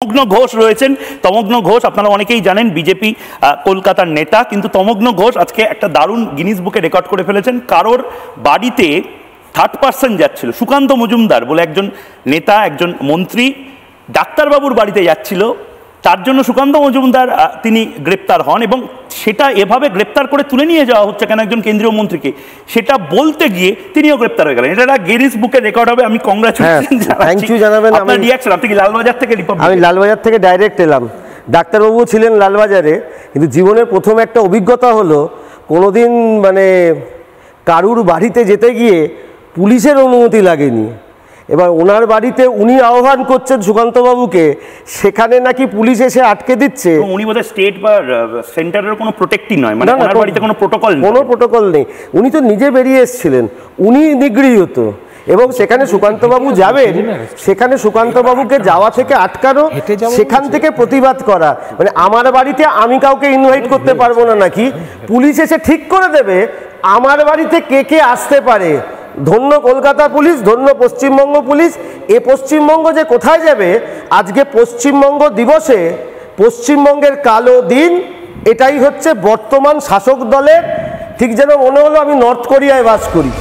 তমগ্ন ঘোষ রয়েছেন। তমগ্ন ঘোষ আপনারা অনেকেই জানেন বিজেপি কলকাতার নেতা, কিন্তু তমগ্ন ঘোষ আজকে একটা দারুণ গিনিস বুকে রেকর্ড করে ফেলেছেন। কারোর বাড়িতে থার্ড পার্সন যাচ্ছিল, সুকান্ত মজুমদার বলে একজন নেতা, একজন মন্ত্রী ডাক্তারবাবুর বাড়িতে যাচ্ছিল, তার জন্য সুকান্ত মজুমদার তিনি গ্রেপ্তার হন এবং সেটা এভাবে গ্রেপ্তার করে তুলে নিয়ে যাওয়া হচ্ছে কেন একজন কেন্দ্রীয় মন্ত্রীকে, সেটা বলতে গিয়ে তিনিও গ্রেপ্তার হয়ে গেলেন। এটা একটা গিনিস বুকে রেকর্ড হবে। আমি কংগ্রাচুলেশন জানাবেন। আপনার রিঅ্যাকশন? আপনি কি লালবাজার থেকে? আমি লালবাজার থেকে ডাইরেক্ট এলাম। ডাক্তারবাবু ছিলেন লালবাজারে, কিন্তু জীবনের প্রথম একটা অভিজ্ঞতা হলো কোনোদিন কারুর বাড়িতে যেতে গিয়ে পুলিশের অনুমতি লাগেনি। এবার ওনার বাড়িতে উনি আহ্বান করছেন সুকান্তবাবুকে, সেখানে নাকি পুলিশ এসে আটকে দিচ্ছে। উনি বোধহয় স্টেট বা সেন্টারের কোনো প্রোটেক্টই নয়, মানে ওনার বাড়িতে কোনো প্রোটোকল নেই। উনি তো নিজে বেরিয়ে এসেছিলেন, উনি নিগৃহীত এবং সেখানে সুকান্তবাবু যাবেন, সেখানে সুকান্তবাবুকে যাওয়া থেকে আটকানো, সেখান থেকে প্রতিবাদ করা, মানে আমার বাড়িতে আমি কাউকে ইনভাইট করতে পারবো না নাকি, পুলিশ এসে ঠিক করে দেবে আমার বাড়িতে কে কে আসতে পারে। ধন্য কলকাতা পুলিশ, ধন্য পশ্চিমবঙ্গ পুলিশ। এ পশ্চিমবঙ্গ যে কোথায় যাবে, আজকে পশ্চিমবঙ্গ দিবসে পশ্চিমবঙ্গের কালো দিন, এটাই হচ্ছে বর্তমান শাসক দলের। ঠিক যেন মনে হলো আমি নর্থ কোরিয়ায় বাস করি।